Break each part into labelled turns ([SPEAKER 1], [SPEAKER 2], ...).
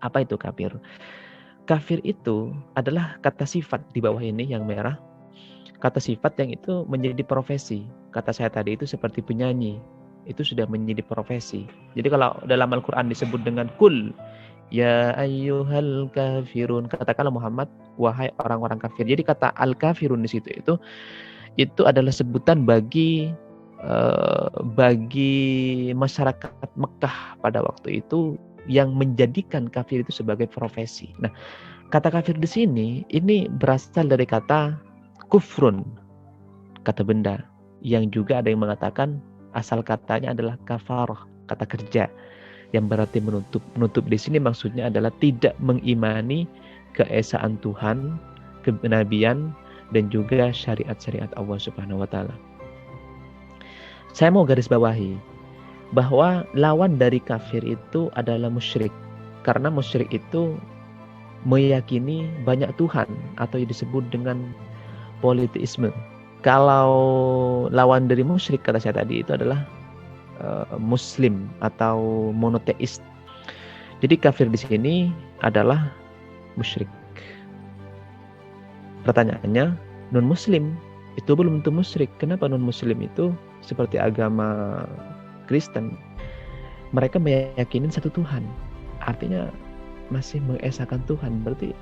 [SPEAKER 1] Apa itu kafir? Kafir itu adalah kata sifat di bawah ini yang merah. Kata sifat yang itu menjadi profesi. Kata saya tadi itu seperti penyanyi. Itu sudah menjadi profesi. Jadi kalau dalam Al-Quran disebut dengan kul, ya ayyuhal kafirun, katakanlah Muhammad, wahai orang-orang kafir. Jadi kata al-kafirun di situ itu adalah sebutan bagi masyarakat Mekah pada waktu itu yang menjadikan kafir itu sebagai profesi. Nah, kata kafir di sini ini berasal dari kata kufrun, kata benda, yang juga ada yang mengatakan asal katanya adalah kafarah, kata kerja, yang berarti menutup. Menutup di sini maksudnya adalah tidak mengimani keesaan Tuhan, kenabian, dan juga syariat-syariat Allah Subhanahu wa taala. Saya mau garis bawahi bahwa lawan dari kafir itu adalah musyrik. Karena musyrik itu meyakini banyak Tuhan atau yang disebut dengan politeisme. Kalau lawan dari musyrik kata saya tadi itu adalah muslim atau monoteis. Jadi kafir di sini adalah musyrik. Pertanyaannya, non muslim itu belum tentu musyrik. Kenapa non muslim itu seperti agama Kristen? Mereka meyakini satu Tuhan. Artinya masih mengesahkan Tuhan. Berarti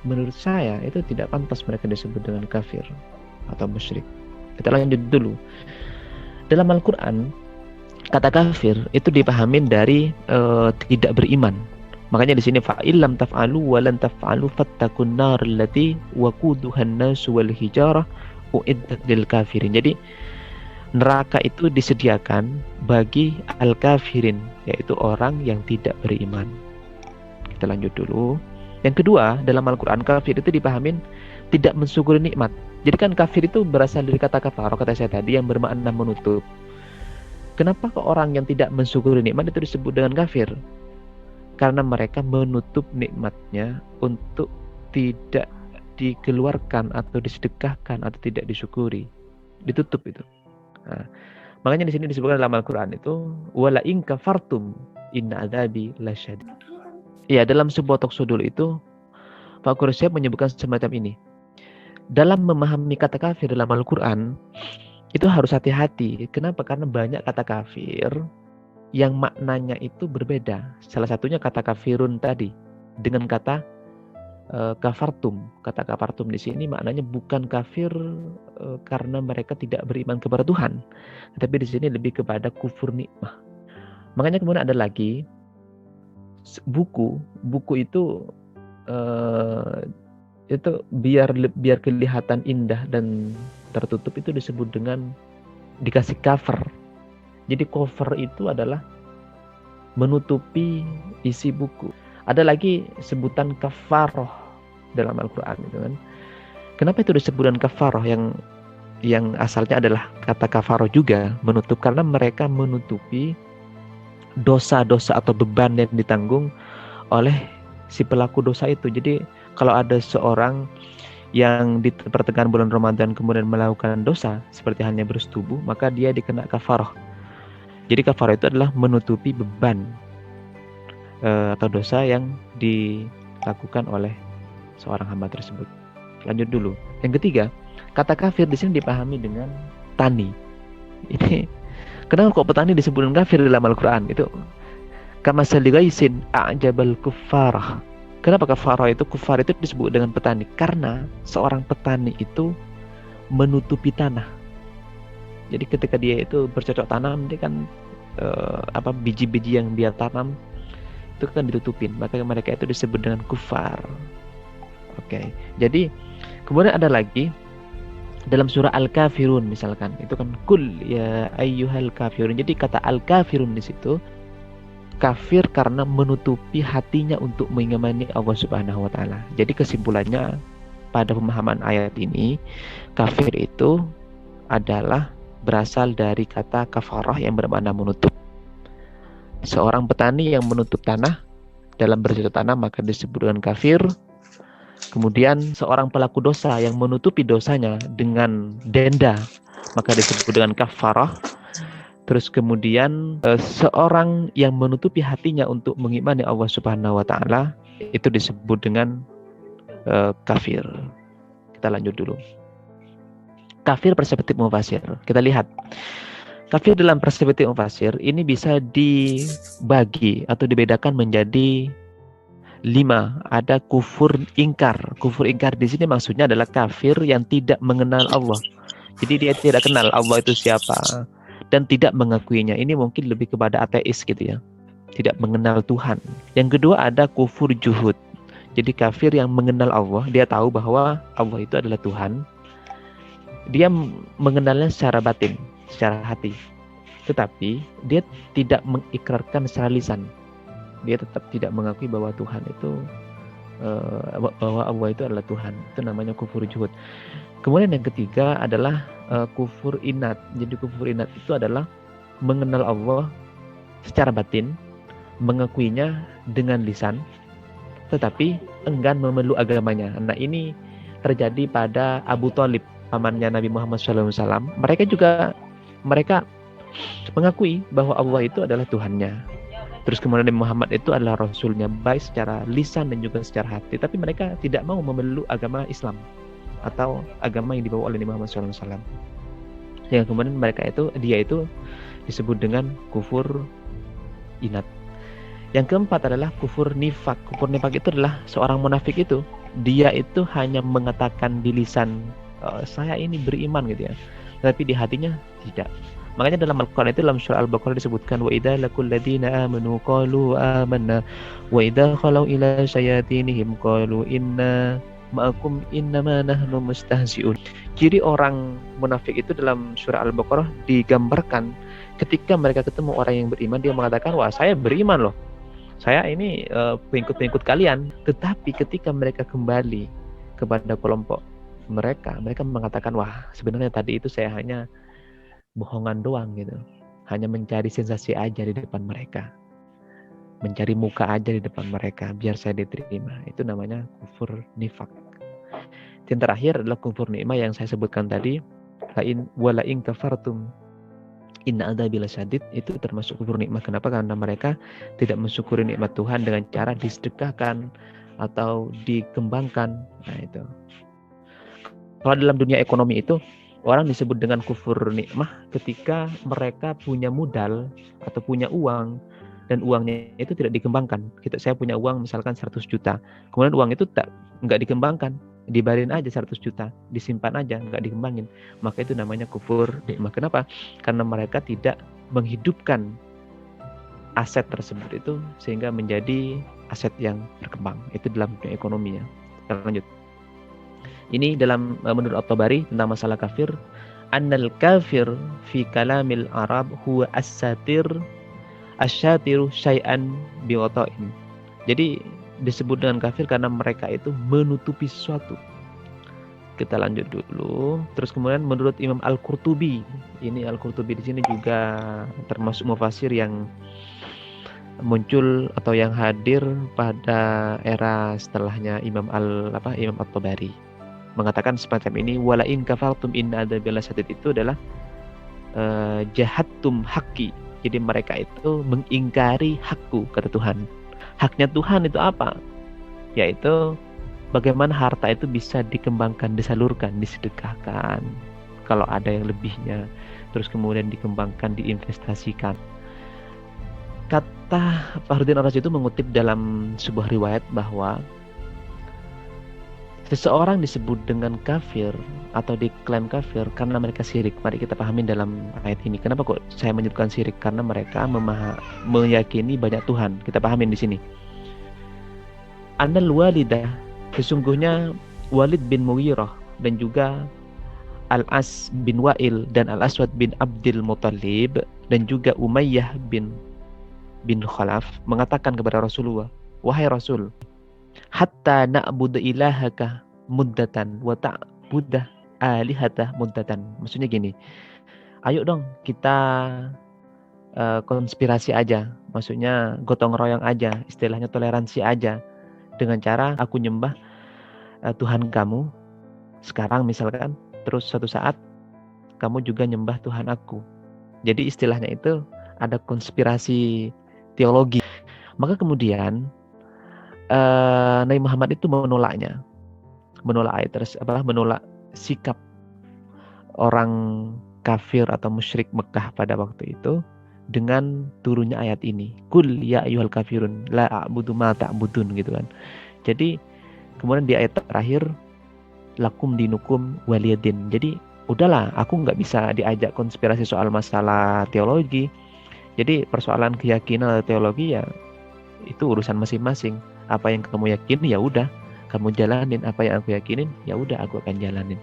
[SPEAKER 1] menurut saya itu tidak pantas mereka disebut dengan kafir atau musyrik. Kita lanjut dulu. Dalam Al-Quran, kata kafir itu dipahamin dari tidak beriman. Makanya di sini fa'illam taf'alu wa lan taf'alu fattakun nar allati waquduhan nas wal hijarah uiddat lil kafirin. Jadi neraka itu disediakan bagi al-kafirin, yaitu orang yang tidak beriman. Kita lanjut dulu. Yang kedua, dalam Al-Quran kafir itu dipahamin tidak mensyukuri nikmat. Jadi kan kafir itu berasal dari kata kafaro, kata saya tadi, yang bermakna menutup. Kenapa kok orang yang tidak mensyukuri nikmat itu disebut dengan kafir? Karena mereka menutup nikmatnya untuk tidak dikeluarkan atau disedekahkan atau tidak disyukuri. Ditutup itu. Nah, makanya di sini disebutkan dalam Al-Quran itu wala in kafartum inna adzabi lasyadid. Ya, dalam sebuah talkshow dulu itu Pak Quraisyah menyebutkan semacam ini. Dalam memahami kata kafir dalam Al-Quran itu harus hati-hati. Kenapa? Karena banyak kata kafir yang maknanya itu berbeda. Salah satunya kata kafirun tadi dengan kata kafartum. Kata kafartum di sini maknanya bukan kafir karena mereka tidak beriman kepada Tuhan, tapi di sini lebih kepada kufur nikmah. Makanya kemudian ada lagi buku itu biar kelihatan indah dan tertutup itu disebut dengan dikasih cover. Jadi cover itu adalah menutupi isi buku. Ada lagi sebutan kafaroh dalam Al-Quran itu kan. Kenapa itu disebut dengan kafaroh yang asalnya adalah kata kafaroh juga, menutup, karena mereka menutupi dosa-dosa atau beban yang ditanggung oleh si pelaku dosa itu. Jadi kalau ada seorang yang di pertengahan bulan Ramadan kemudian melakukan dosa seperti halnya bersetubuh, maka dia dikena kafarah. Jadi kafarah itu adalah menutupi beban atau dosa yang dilakukan oleh seorang hamba tersebut. Lanjut dulu. Yang ketiga, kata kafir di sini dipahami dengan tani. Ini kenapa kok petani disebut kafir dalam Al-Quran? Itu kamasali ghaisin a'jabal kuffarah. Kenapa kafarah itu, kufar itu disebut dengan petani? Karena seorang petani itu menutupi tanah. Jadi ketika dia itu bercocok tanam, dia kan biji-biji yang dia tanam itu kan ditutupin. Maka mereka itu disebut dengan kufar. Oke. Jadi kemudian ada lagi dalam surah Al-Kafirun misalkan, itu kan kul ya ayyuhal kafirun. Jadi kata Al-Kafirun di situ kafir karena menutupi hatinya untuk mengimani Allah Subhanahu wa taala. Jadi kesimpulannya pada pemahaman ayat ini, kafir itu adalah berasal dari kata kafarah yang bermakna menutup. Seorang petani yang menutup tanah dalam bercocok tanam maka disebut dengan kafir. Kemudian seorang pelaku dosa yang menutupi dosanya dengan denda maka disebut dengan kafarah. Terus kemudian seorang yang menutupi hatinya untuk mengimani Allah Subhanahu wa taala itu disebut dengan kafir. Kita lanjut dulu. Kafir perspektif mufasir. Kita lihat. Kafir dalam perspektif mufasir ini bisa dibagi atau dibedakan menjadi 5. Ada kufur ingkar. Kufur ingkar di sini maksudnya adalah kafir yang tidak mengenal Allah. Jadi dia tidak kenal Allah itu siapa dan tidak mengakuinya. Ini mungkin lebih kepada ateis gitu ya. Tidak mengenal Tuhan. Yang kedua ada kufur juhud. Jadi kafir yang mengenal Allah, dia tahu bahwa Allah itu adalah Tuhan. Dia mengenalnya secara batin, secara hati. Tetapi dia tidak mengikrarkan secara lisan. Dia tetap tidak mengakui bahwa Tuhan itu bahwa Allah itu adalah Tuhan. Itu namanya kufur juhud. Kemudian yang ketiga adalah kufur inat. Jadi kufur inat itu adalah mengenal Allah secara batin, mengakuinya dengan lisan, tetapi enggan memeluk agamanya. Nah, ini terjadi pada Abu Thalib, pamannya Nabi Muhammad SAW. Mereka mengakui bahwa Allah itu adalah Tuhannya. Terus kemudian Nabi Muhammad itu adalah Rasulnya, baik secara lisan dan juga secara hati. Tapi mereka tidak mau memeluk agama Islam atau agama yang dibawa oleh Nabi Muhammad SAW. Yang kemudian dia itu disebut dengan kufur inat. Yang keempat adalah kufur nifak. Kufur nifak itu adalah seorang munafik itu, dia itu hanya mengatakan di lisan, saya ini beriman gitu ya, tapi di hatinya tidak. Makanya dalam Al-Quran itu dalam surah Al-Baqarah disebutkan wa idza laqul ladzina amanu qalu amanna wa idza khalau ila syayatinihim qalu inna ma'akum innama nahnu mustahzi'un. Jadi orang munafik itu dalam surah Al-Baqarah digambarkan ketika mereka ketemu orang yang beriman, dia mengatakan, wah saya beriman loh, saya ini pengikut-pengikut kalian. Tetapi ketika mereka kembali kepada kelompok mereka mengatakan, wah sebenarnya tadi itu saya hanya bohongan doang gitu, hanya mencari sensasi aja di depan mereka, mencari muka aja di depan mereka biar saya diterima. Itu namanya kufur nifak. Yang terakhir adalah kufur nikmah yang saya sebutkan tadi, wala in kafartum inna adzabi lasyadid. Itu termasuk kufur nikmah. Kenapa? Karena mereka tidak mensyukuri nikmat Tuhan dengan cara disedekahkan atau dikembangkan. Nah itu. Kalau dalam dunia ekonomi itu orang disebut dengan kufur nikmah ketika mereka punya modal atau punya uang dan uangnya itu tidak dikembangkan. Saya punya uang misalkan 100 juta, kemudian uang itu nggak dikembangkan, dibayarin aja 100 juta, disimpan aja, nggak dikembangin. Maka itu namanya kufur nikmah. Kenapa? Karena mereka tidak menghidupkan aset tersebut itu sehingga menjadi aset yang berkembang. Itu dalam dunia ekonomi ya. Kita lanjut. Ini dalam menurut At-Tabari tentang masalah kafir. Annal kafir fi kalamil Arab huwa as-syatiru syai'an biwata'in. Jadi disebut dengan kafir karena mereka itu menutupi sesuatu. Kita lanjut dulu. Terus kemudian menurut Imam Al-Qurtubi, ini Al-Qurtubi di sini juga termasuk mufasir yang muncul atau yang hadir pada era setelahnya Imam At-Tabari, mengatakan semacam ini, wala in kafartum inna adzabil lasyadid. Itu adalah jahattum haqqi. Jadi mereka itu mengingkari hakku, kata Tuhan. Haknya Tuhan itu apa? Yaitu bagaimana harta itu bisa dikembangkan, disalurkan, disedekahkan kalau ada yang lebihnya, terus kemudian dikembangkan, diinvestasikan. Kata Fakhruddin Ar-Razi itu mengutip dalam sebuah riwayat bahwa seseorang disebut dengan kafir atau diklaim kafir karena mereka syirik. Mari kita pahami dalam ayat ini. Kenapa kok saya menyebutkan syirik? Karena mereka meyakini banyak Tuhan. Kita pahamin di sini. Annal walidah, sesungguhnya Walid bin Mughirah dan juga Al-As bin Wa'il dan Al-Aswad bin Abdul Muttalib dan juga Umayyah bin Khalaf mengatakan kepada Rasulullah, wahai Rasul, hatta na'budu ilahaka muddatan wa ta'budah alihatah muddatan. Maksudnya gini, ayo dong kita konspirasi aja, maksudnya gotong royong aja, istilahnya toleransi aja, dengan cara aku nyembah Tuhan kamu sekarang misalkan, terus suatu saat kamu juga nyembah Tuhan aku. Jadi istilahnya itu ada konspirasi teologi. Maka kemudian Nabi Muhammad itu menolaknya, menolak sikap orang kafir atau musyrik Mekah pada waktu itu dengan turunnya ayat ini. Kul ya ayyuhal kafirun la a'budu ma ta'budun gitu kan. Jadi kemudian di ayat terakhir lakum dinukum waliyadin. Jadi udahlah, aku nggak bisa diajak konspirasi soal masalah teologi. Jadi persoalan keyakinan atau teologi ya itu urusan masing-masing. Apa yang kamu yakini ya udah kamu jalanin, apa yang aku yakinin ya udah aku akan jalanin.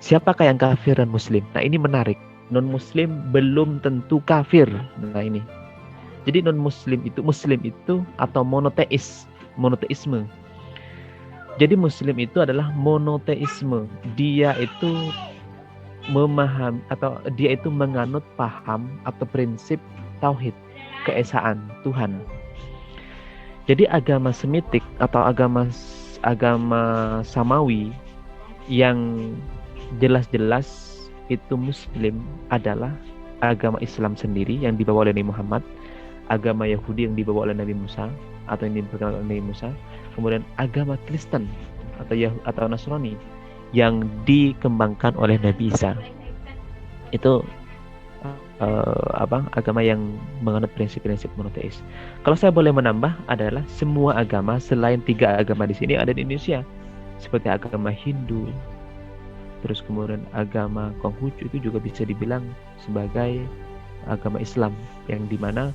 [SPEAKER 1] Siapakah yang kafir dan muslim? Nah, ini menarik. Non-muslim belum tentu kafir. Nah, ini. Jadi non-muslim itu atau monoteisme. Jadi muslim itu adalah monoteisme. Dia itu memahami atau dia itu menganut paham atau prinsip tauhid, keesaan Tuhan. Jadi agama Semitik atau agama Samawi yang jelas-jelas itu muslim adalah agama Islam sendiri yang dibawa oleh Nabi Muhammad, agama Yahudi yang dibawa oleh Nabi Musa atau yang dibawa oleh Nabi Musa, kemudian agama Kristen atau Nasrani yang dikembangkan oleh Nabi Isa. Itu agama yang menganut prinsip-prinsip monoteis. Kalau saya boleh menambah adalah semua agama selain 3 agama di sini ada di Indonesia, seperti agama Hindu, terus kemudian agama Konghucu itu juga bisa dibilang sebagai agama Islam yang dimana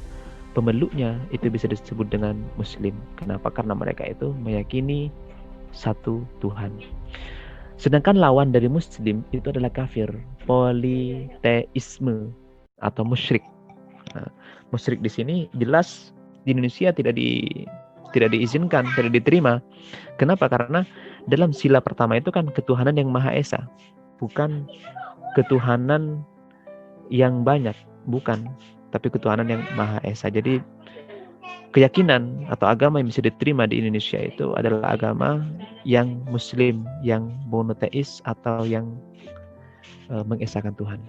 [SPEAKER 1] pemeluknya itu bisa disebut dengan Muslim. Kenapa? Karena mereka itu meyakini satu Tuhan. Sedangkan lawan dari Muslim itu adalah kafir, politeisme atau musyrik. Nah, musyrik di sini jelas di Indonesia tidak diizinkan, tidak diterima. Kenapa? Karena dalam sila pertama itu kan ketuhanan yang Maha Esa, bukan ketuhanan yang banyak, bukan, tapi ketuhanan yang Maha Esa. Jadi keyakinan atau agama yang bisa diterima di Indonesia itu adalah agama yang Muslim, yang monoteis atau yang mengesahkan Tuhan.